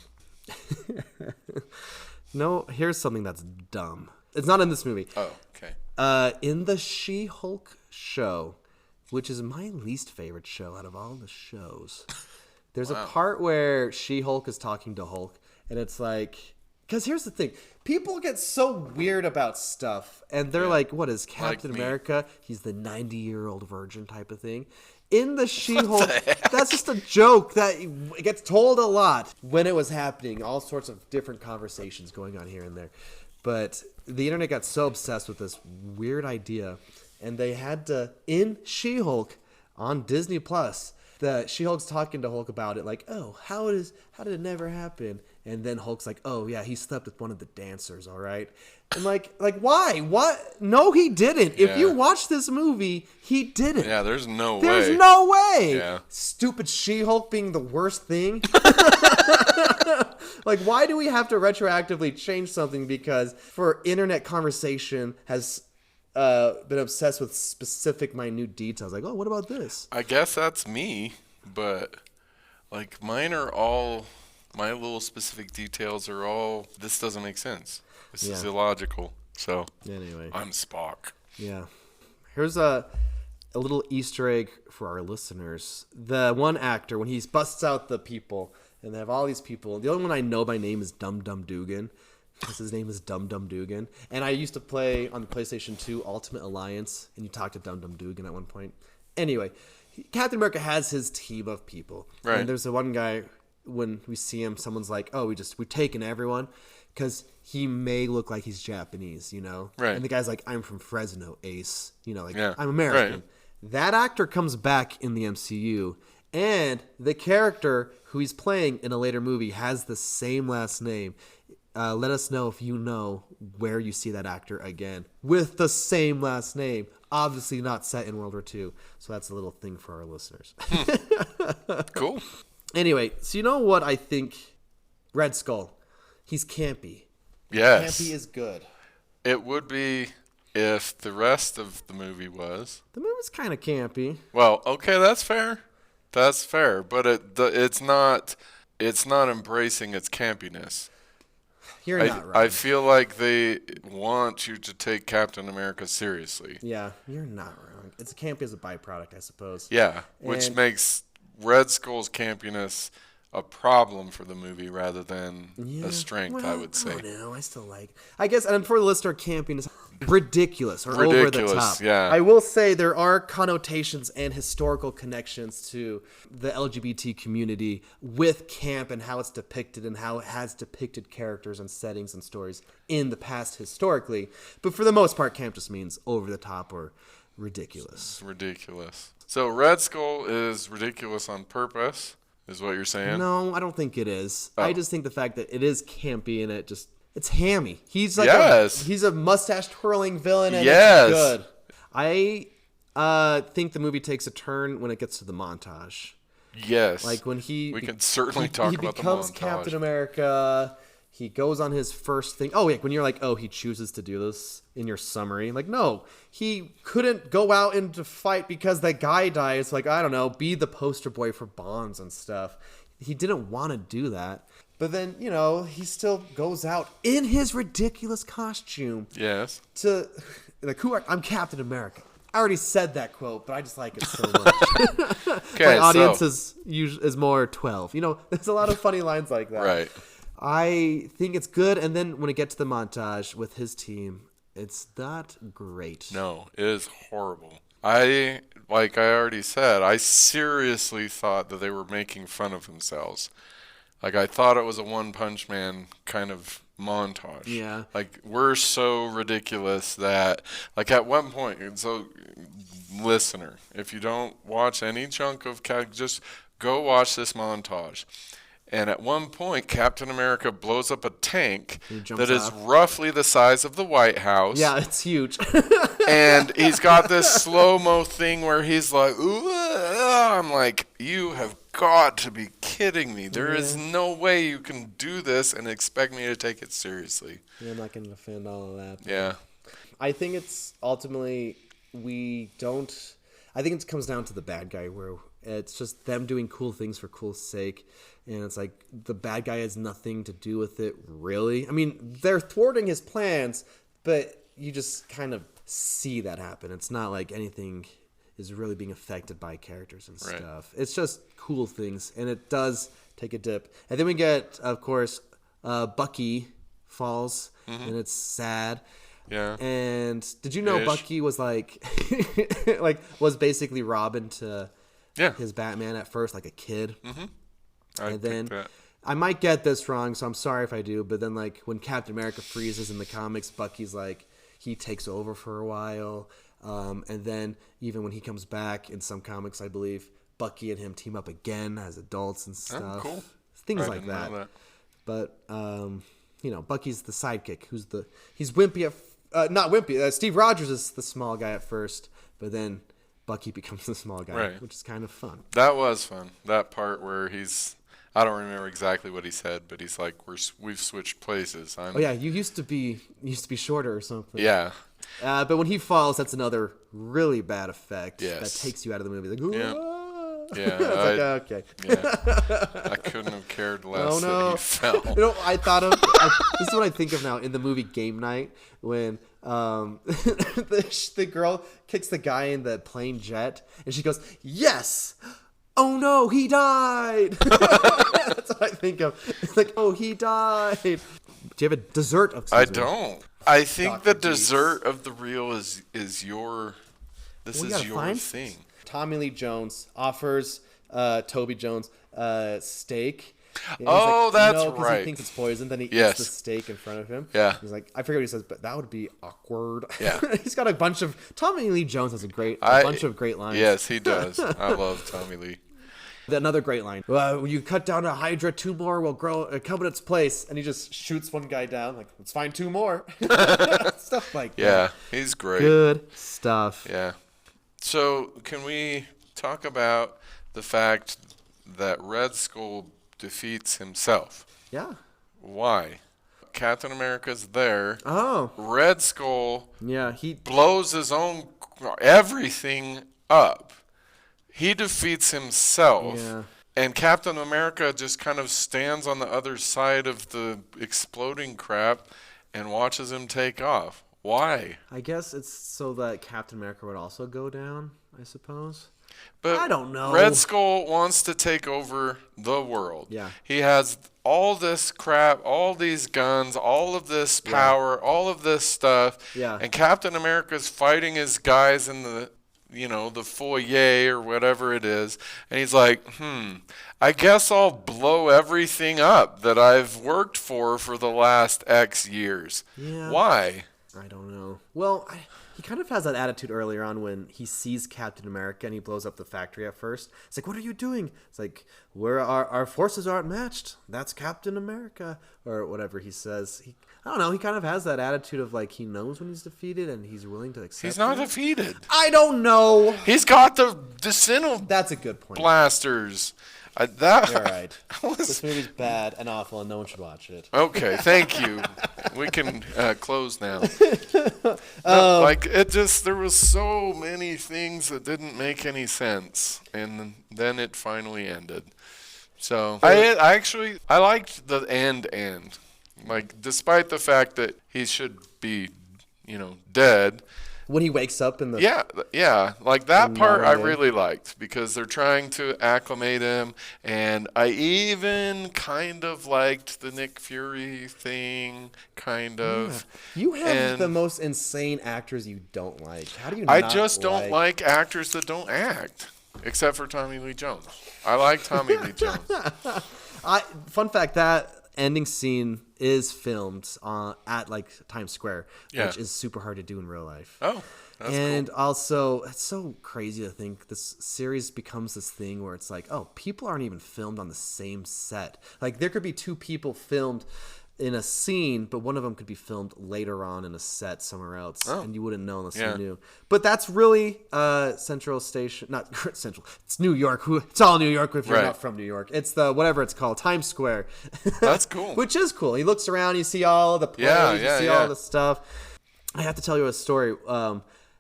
No, here's something that's dumb. It's not in this movie. Oh, okay. In the She-Hulk show, which is my least favorite show out of all the shows, there's a part where She-Hulk is talking to Hulk, and it's like, because here's the thing. People get so weird about stuff, and they're like, what is Captain America? He's the 90-year-old virgin type of thing. In the She-Hulk, that's just a joke that gets told a lot when it was happening. All sorts of different conversations going on here and there. But the internet got so obsessed with this weird idea, and they had to, in She-Hulk on Disney Plus, the She-Hulk's talking to Hulk about it, like, oh, how did it never happen? And then Hulk's like, oh, yeah, he slept with one of the dancers, all right? And like, why? What? No, he didn't. Yeah. If you watch this movie, he didn't. Yeah, there's no way. There's no way. Yeah. Stupid She-Hulk being the worst thing. Like, why do we have to retroactively change something because for internet conversation has been obsessed with specific minute details? Like, oh, what about this? I guess that's me, but like mine are all, my little specific details are all, this doesn't make sense. This is illogical. So Anyway. I'm Spock. Yeah. Here's a little Easter egg for our listeners. The one actor, when he busts out the people, and they have all these people, the only one I know by name is Dum Dum Dugan, because his name is Dum Dum Dugan. And I used to play on the PlayStation 2 Ultimate Alliance, and you talked to Dum Dum Dugan at one point. Anyway, Captain America has his team of people. Right. And there's the one guy, when we see him, someone's like, oh, we've taken everyone. Because he may look like he's Japanese, Right. And the guy's like, I'm from Fresno, Ace. Yeah. I'm American. Right. That actor comes back in the MCU, and the character who he's playing in a later movie has the same last name. let us know if you know where you see that actor again with the same last name. Obviously not set in World War II. So that's a little thing for our listeners. Cool. Anyway, so you know what I think? Red Skull. He's campy. Yes. Campy is good. It would be if the rest of the movie was. The movie's kind of campy. Well, okay, that's fair. That's fair, but it's not embracing its campiness. You're not wrong. I feel like they want you to take Captain America seriously. Yeah, you're not wrong. It's campy as a byproduct, I suppose. Yeah, which And- makes Red Skull's campiness a problem for the movie rather than Yeah, a strength, well, I would say. I don't know. I still like. I guess, and for the listener, campiness ridiculous or over the Ridiculous, top. yeah. I will say there are connotations and historical connections to the LGBT community with camp and how it's depicted and how it has depicted characters and settings and stories in the past historically. But for the most part, camp just means over the top or ridiculous. It's ridiculous. So Red Skull is ridiculous on purpose, is what you're saying? No, I don't think it is. Oh. I just think the fact that it is campy and it's hammy. He's like Yes. he's a mustache twirling villain and Yes. it's good. I think the movie takes a turn when it gets to the montage. Yes. Like when we can certainly talk about the becomes montage. Captain America. He goes on his first thing. Oh, yeah, when you're like, oh, he chooses to do this in your summary. Like, no, he couldn't go out into fight because that guy dies. Like, I don't know, be the poster boy for Bonds and stuff. He didn't want to do that. But then, you know, he still goes out in his ridiculous costume Yes. to, like, I'm Captain America. I already said that quote, but I just like it so much. Okay, My audience so, is more 12. You know, there's a lot of funny lines like that. right. I think it's good, and then when it gets to the montage with his team, it's not great. No, it is horrible. Like I already said, I seriously thought that they were making fun of themselves. Like, I thought it was a One Punch Man kind of montage. Yeah. Like, we're so ridiculous that, like, at one point, and so, listener, if you don't watch any chunk of just go watch this montage. And at one point, Captain America blows up a tank jumps that is off. roughly the size of the White House. Yeah, it's huge. And he's got this slow-mo thing where he's like, ooh, I'm like, you have got to be kidding me. There is no way you can do this and expect me to take it seriously. I'm not going to defend all of that. Yeah. I think it's ultimately, I think it comes down to the bad guy where it's just them doing cool things for cool sake. And it's like the bad guy has nothing to do with it, really. I mean, they're thwarting his plans, but you just kind of see that happen. It's not like anything is really being affected by characters and Right. stuff. It's just cool things, and it does take a dip. And then we get, of course, Bucky falls, and it's sad. Yeah. And did you know Ish. Bucky was like, was basically Robin to Yeah. his Batman at first, like a kid. I And then think that. I might get this wrong, so I'm sorry if I do. But then, like when Captain America freezes in the comics, Bucky's like he takes over for a while, and then even when he comes back in some comics, I believe Bucky and him team up again as adults and stuff. Cool. Things I like didn't know that. But you know, Bucky's the sidekick. He's wimpy not wimpy. Steve Rogers is the small guy at first, but then Bucky becomes the small guy, Right. which is kind of fun. That was fun. That part where I don't remember exactly what he said, but he's like, we've switched places. Oh yeah, you used to be shorter or something. Yeah. But when he falls, that's another really bad effect Yes. that takes you out of the movie. Like, Yeah. "Whoa." Yeah, It's like, okay. Yeah. I couldn't have cared less Oh no! that he fell. You know, I thought of this is what I think of now in the movie Game Night when the girl kicks the guy in the plane jet and she goes, "Yes! Oh no, he died!" That's what I think of. It's like, oh, he died. Do you have a dessert? I don't. I think Dr. the dessert of the reel is your. This We is gotta your find thing. Tommy Lee Jones offers Toby Jones steak. And he's Oh, that's no, 'cause right. He thinks it's poison. Then he Yes. eats the steak in front of him. Yeah. He's like, I forget what he says, but that would be awkward. Yeah. He's got a bunch of. Tommy Lee Jones has a bunch of great lines. Yes, he does. I love Tommy Lee. Another great line. When you cut down a Hydra, 2 more will come in its place. And he just shoots one guy down. Like, let's find 2 more. Stuff like that. Yeah, he's great. Good stuff. Yeah. So can we talk about the fact that Red Skull defeats himself? Yeah. Why? Captain America's there. Oh. Red Skull Yeah, he blows his own everything up. He defeats himself. Yeah. And Captain America just kind of stands on the other side of the exploding crap and watches him take off. Why? I guess it's so that Captain America would also go down, I suppose. But I don't know. Red Skull wants to take over the world. Yeah. He has all this crap, all these guns, all of this power, all of this stuff. Yeah. And Captain America's fighting his guys in the, the foyer or whatever it is. And he's like, I guess I'll blow everything up that I've worked for the last X years. Yeah. Why? I don't know. Well, he kind of has that attitude earlier on when he sees Captain America and he blows up the factory at first. It's like, what are you doing? It's like, our forces aren't matched. That's Captain America. Or whatever he says. I don't know. He kind of has that attitude of like he knows when he's defeated and he's willing to accept He's not it. defeated. I don't know. He's got the Sinnoh That's a good point. blasters. You're right. This movie's bad and awful and no one should watch it. Okay, thank you. We can close now. There was so many things that didn't make any sense, and then it finally ended. So I liked the end. Like, despite the fact that he should be, dead. When he wakes up in the... Yeah. Like, that part I Norway. really liked because they're trying to acclimate him. And I even kind of liked the Nick Fury thing, kind of. You have And the most insane actors you don't like. How do you I not just don't like actors that don't act, except for Tommy Lee Jones. I like Tommy Lee Jones. Fun fact, that ending scene is filmed at like Times Square, which is super hard to do in real life. Oh, that's and cool. also, it's so crazy to think this series becomes this thing where it's like, oh, people aren't even filmed on the same set. Like, there could be 2 people filmed in a scene, but one of them could be filmed later on in a set somewhere else, and you wouldn't know unless you knew. But that's really Central Station, not Central. It's New York. It's all New York if you're not from New York. It's the whatever it's called, Times Square. That's cool. Which is cool. He looks around, you see all the plays, you see all the stuff. I have to tell you a story.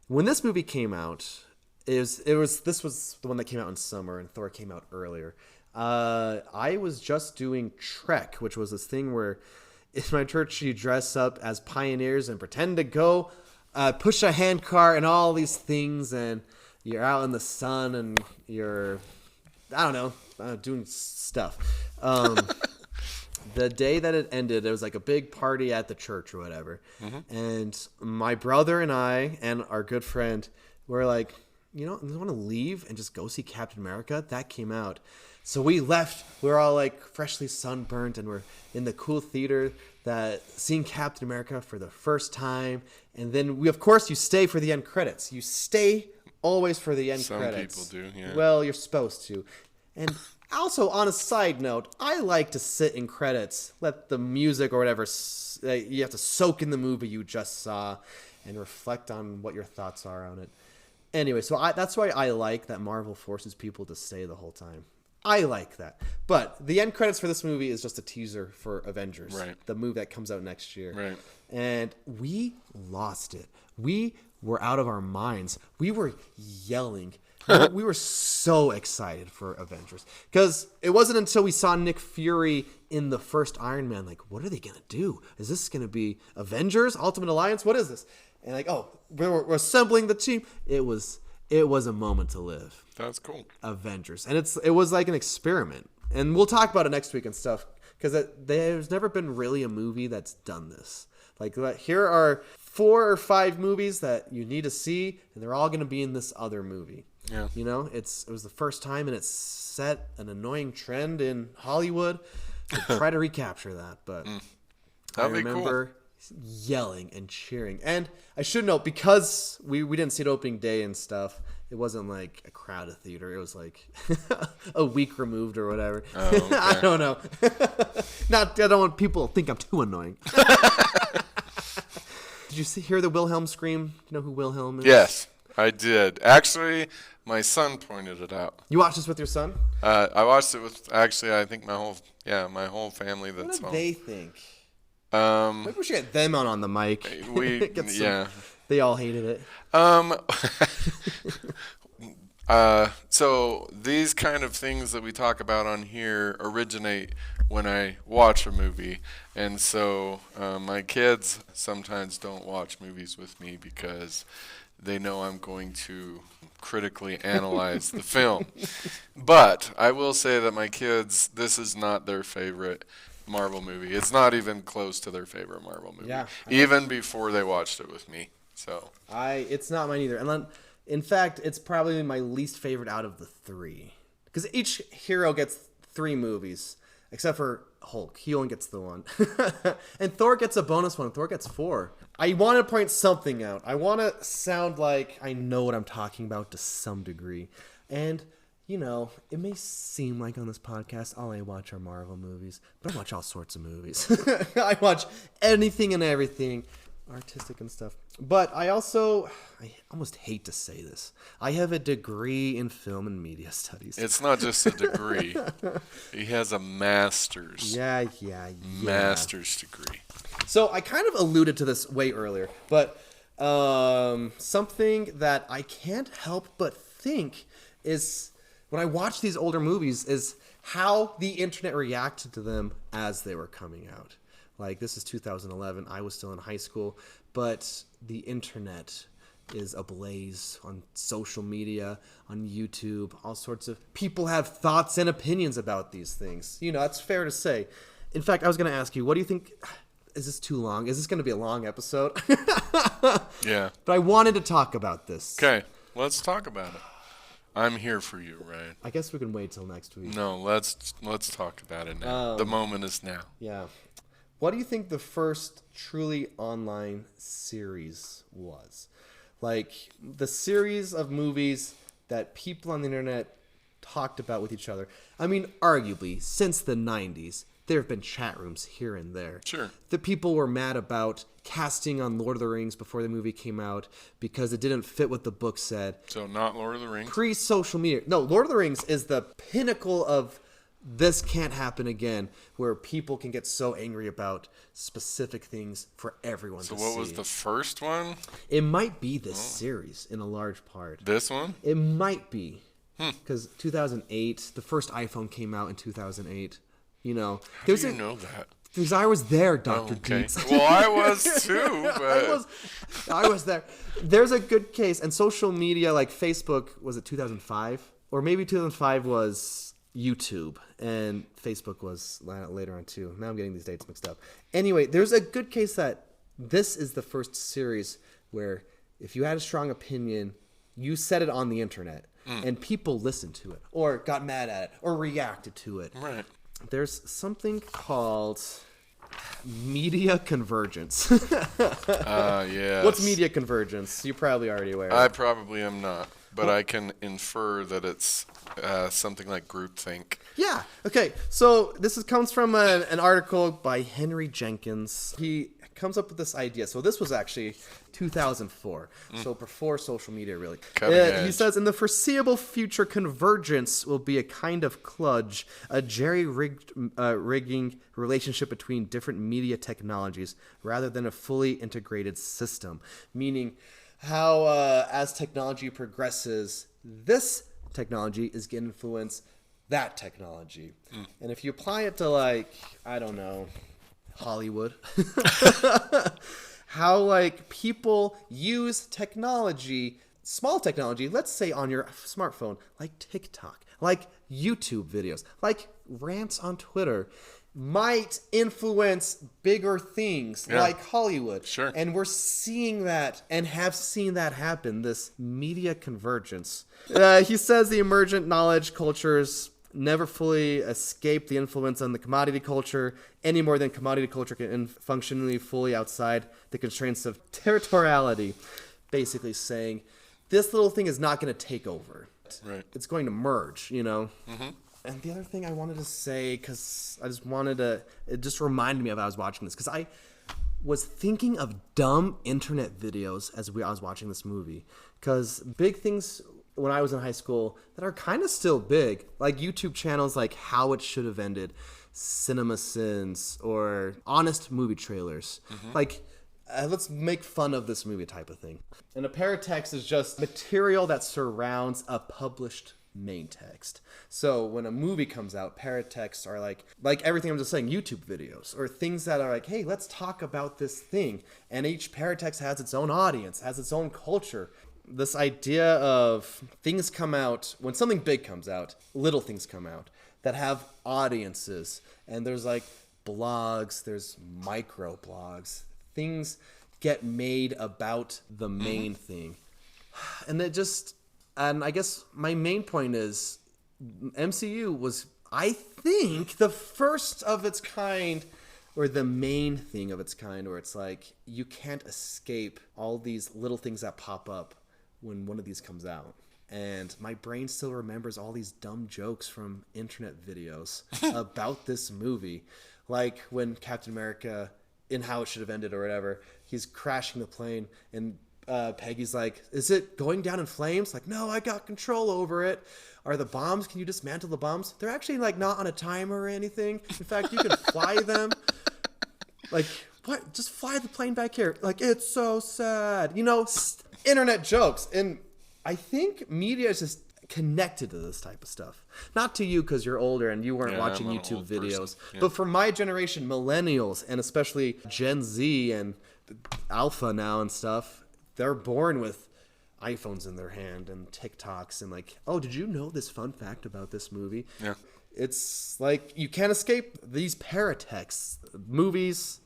When this movie came out, this was the one that came out in summer, and Thor came out earlier. I was just doing Trek, which was this thing where in my church you dress up as pioneers and pretend to go push a handcart and all these things, and you're out in the sun and you're, I don't know, doing stuff. The day that it ended, it was like a big party at the church or whatever. Mm-hmm. And my brother and I and our good friend were like, you want to leave and just go see Captain America? That came out. So we left. We were all like freshly sunburned, and we're in the cool theater seeing Captain America for the first time. And then you stay for the end credits. You stay always for the end credits. Some people do, yeah. Well, you're supposed to. And also, on a side note, I like to sit in credits, let the music or whatever, you have to soak in the movie you just saw and reflect on what your thoughts are on it. Anyway, so that's why I like that Marvel forces people to stay the whole time. I like that. But the end credits for this movie is just a teaser for Avengers, the movie that comes out next year. Right. And we lost it. We were out of our minds. We were yelling. We were so excited for Avengers. Because it wasn't until we saw Nick Fury in the first Iron Man, like, what are they going to do? Is this going to be Avengers? Ultimate Alliance? What is this? And like, oh, we're assembling the team. It was a moment to live. That's cool. Avengers. And it was like an experiment. And we'll talk about it next week and stuff. Because there's never been really a movie that's done this. Like, here are 4 or 5 movies that you need to see, and they're all going to be in this other movie. Yeah. It was the first time, and it's set an annoying trend in Hollywood to try to recapture that. But I That'd be remember cool. yelling and cheering. And I should note, because we didn't see it opening day and stuff, it wasn't like a crowded theater. It was like a week removed or whatever. Oh, okay. I don't know. I don't want people to think I'm too annoying. Did you hear the Wilhelm scream? You know who Wilhelm is? Yes, I did. Actually, my son pointed it out. You watched this with your son? I watched it with, actually, I think my whole family What that's did home. they think? Um, Maybe we should get them on the mic. Get some- yeah. They all hated it. So these kind of things that we talk about on here originate when I watch a movie, and so my kids sometimes don't watch movies with me because they know I'm going to critically analyze the film. But I will say that my kids, this is not their favorite Marvel movie. It's not even close to their favorite Marvel movie, Yeah. even before they watched it with me. So It's not mine either. And then, in fact, it's probably my least favorite out of the three. Because each hero gets 3 movies, except for Hulk. He only gets the one. And Thor gets a bonus one. Thor gets 4. I want to point something out. I want to sound like I know what I'm talking about to some degree. And, you know, it may seem like on this podcast all I watch are Marvel movies, but I watch all sorts of movies. I watch anything and everything. Artistic and stuff. But I almost hate to say this. I have a degree in film and media studies. it's not just a degree. He has a master's. Yeah. Master's degree. So I kind of alluded to this way earlier, but something that I can't help but think is when I watch these older movies is how the internet reacted to them as they were coming out. Like, this is 2011. I was still in high school, but the internet is ablaze on social media, on YouTube, all sorts of people have thoughts and opinions about these things. You know, that's fair to say. In fact, I was going to ask you, what do you think? Is this too long? Is this going to be a long episode? Yeah. But I wanted to talk about this. Okay, let's talk about it. I'm here for you, Ryan. I guess we can wait till next week. No, let's talk about it now. The moment is now. Yeah. What do you think the first truly online series was? Like, the series of movies that people on the internet talked about with each other. I mean, arguably, since the 90s, there have been chat rooms here and there. Sure. The people were mad about casting on Lord of the Rings before the movie came out because it didn't fit what the book said. So not Lord of the Rings. Pre-social media. No, Lord of the Rings is the pinnacle of this can't happen again, where people can get so angry about specific things for everyone So to what see. was the first one? It might be this series in a large part. This one? It might be. Because 2008, the first iPhone came out in 2008. You know. How do you know that? Because I was there, Dr. Oh, okay. Deets. Well, I was too, but I was there. There's a good case. And social media, like Facebook, was it 2005? Or maybe 2005 was YouTube, and Facebook was later on too. Now I'm getting these dates mixed up. Anyway, there's a good case that this is the first series where if you had a strong opinion, you said it on the internet, and people listened to it, or got mad at it, or reacted to it. right. There's something called media convergence. Yeah. What's media convergence? You're probably already aware. I probably am not, but I can infer that it's something like groupthink. Yeah. Okay. So this comes from an article by Henry Jenkins. He comes up with this idea. So this was actually 2004. So before social media, really. Cutting edge. He says, in the foreseeable future, convergence will be a kind of kludge, a jerry-rigging relationship between different media technologies rather than a fully integrated system. Meaning how as technology progresses, this technology is going to influence that technology. And if you apply it to, like, I don't know, Hollywood, how, like, people use technology, small technology, let's say on your smartphone, like TikTok, like YouTube videos, like rants on Twitter, might influence bigger things like Hollywood. Sure. And we're seeing that and have seen that happen, this media convergence. He says the emergent knowledge cultures never fully escape the influence on the commodity culture any more than commodity culture can functionally fully outside the constraints of territoriality. Basically saying this little thing is not going to take over. Right. It's going to merge, you know? Mm-hmm. And the other thing I wanted to say, because I just wanted to, it just reminded me of I was watching this, because I was thinking of dumb internet videos as I was watching this movie. Because big things when I was in high school that are kind of still big, like YouTube channels like How It Should Have Ended, Cinema Sins, or Honest Movie Trailers. Like, let's make fun of this movie type of thing. And a paratext is just material that surrounds a published main text. So when a movie comes out, paratexts are like everything I'm just saying, YouTube videos or things that are like, hey, let's talk about this thing. And each paratext has its own audience, has its own culture. This idea of things come out, when something big comes out, little things come out that have audiences. And there's like blogs, there's micro blogs. Things get made about the main thing. And I guess my main point is MCU was, I think, the first of its kind, or the main thing of its kind, where it's like you can't escape all these little things that pop up when one of these comes out. And my brain still remembers all these dumb jokes from internet videos about this movie. Like when Captain America, in How It Should Have Ended or whatever, he's crashing the plane and Peggy's like, is it going down in flames? Like, no, I got control over it. Are the bombs, can you dismantle the bombs? They're actually like not on a timer or anything. In fact, you can fly them. Like, what? Just fly the plane back here. Like, it's so sad. You know, internet jokes. And I think media is just connected to this type of stuff. Not to you because you're older and you weren't watching YouTube videos. Yeah. But for my generation, millennials, and especially Gen Z and Alpha now and stuff, they're born with iPhones in their hand and TikToks and like, oh, did you know this fun fact about this movie? Yeah. It's like you can't escape these paratexts. Movies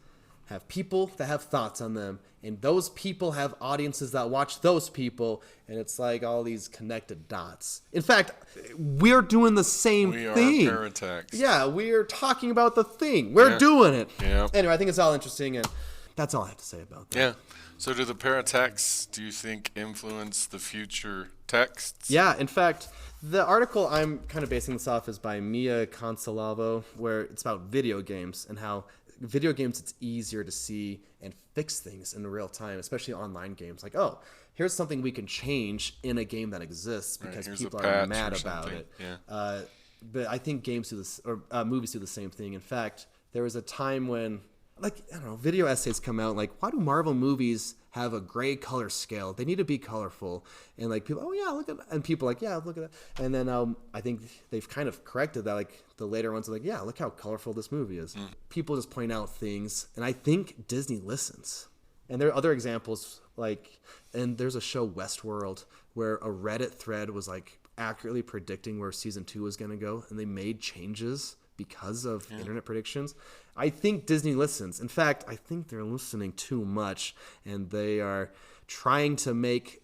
have people that have thoughts on them, and those people have audiences that watch those people, and it's like all these connected dots. In fact, we're doing the same thing. We are paratext. Yeah, we're talking about the thing. We're doing it. Yeah. Anyway, I think it's all interesting, and that's all I have to say about that. Yeah. So do the paratexts, do you think, influence the future texts? Yeah, in fact, the article I'm kind of basing this off is by Mia Consolavo, where it's about video games and how video games, it's easier to see and fix things in real time, especially online games. Like, oh, here's something we can change in a game that exists because people are mad about it. Yeah. But I think games do this, or movies do the same thing. In fact, there was a time when, like, I don't know, video essays come out, like, why do Marvel movies have a gray color scale? They need to be colorful. And like people, oh yeah, look at that. And people like, yeah, look at that. And then I think they've kind of corrected that. Like the later ones are like, yeah, look how colorful this movie is. People just point out things. And I think Disney listens. And there are other examples, like, and there's a show, Westworld, where a Reddit thread was like accurately predicting where season 2 was going to go. And they made changes because of internet predictions. I think Disney listens. In fact, I think they're listening too much, and they are trying to make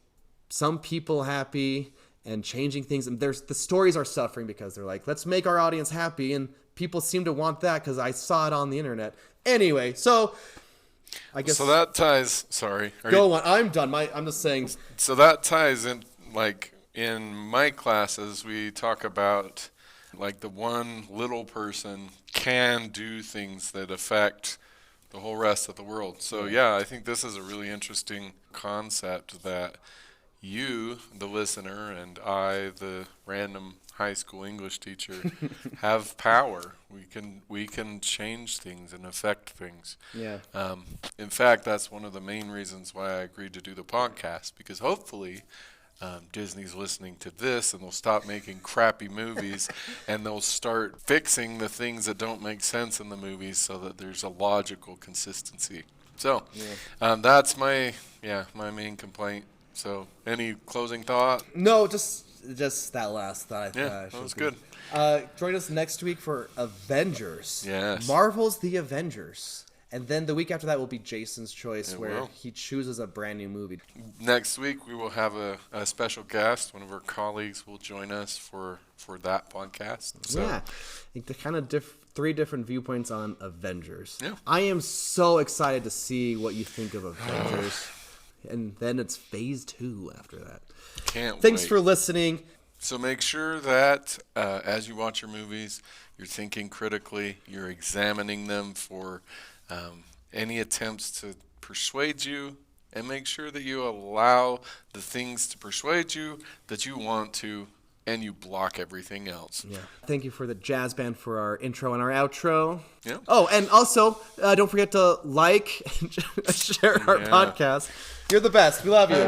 some people happy and changing things. And the stories are suffering because they're like, let's make our audience happy, and people seem to want that because I saw it on the internet. Anyway, so I guess so that ties. Sorry, go on. I'm done. I'm just saying. So that ties in. Like in my classes, we talk about, like, the one little person can do things that affect the whole rest of the world. So yeah, I think this is a really interesting concept that you, the listener, and I, the random high school English teacher, have power. We can change things and affect things. Yeah. In fact, that's one of the main reasons why I agreed to do the podcast, because hopefully Disney's listening to this and they'll stop making crappy movies and they'll start fixing the things that don't make sense in the movies so that there's a logical consistency. So that's my main complaint. So any closing thought? No, just that last thought. I thought that was good. Join us next week for Avengers. Yes. Marvel's The Avengers. And then the week after that will be Jason's choice, It where will. he chooses a brand new movie. Next week we will have a special guest. One of our colleagues will join us for that podcast. So Yeah, the kind of three different viewpoints on Avengers. Yeah. I am so excited to see what you think of Avengers. And then it's phase 2 after that. can't Thanks wait. for listening. So make sure that as you watch your movies, you're thinking critically, you're examining them for any attempts to persuade you, and make sure that you allow the things to persuade you that you want to, and you block everything else. Yeah. Thank you for the jazz band for our intro and our outro. Yeah. Oh, and also, don't forget to like and share our Yeah. podcast. You're the best. We love you.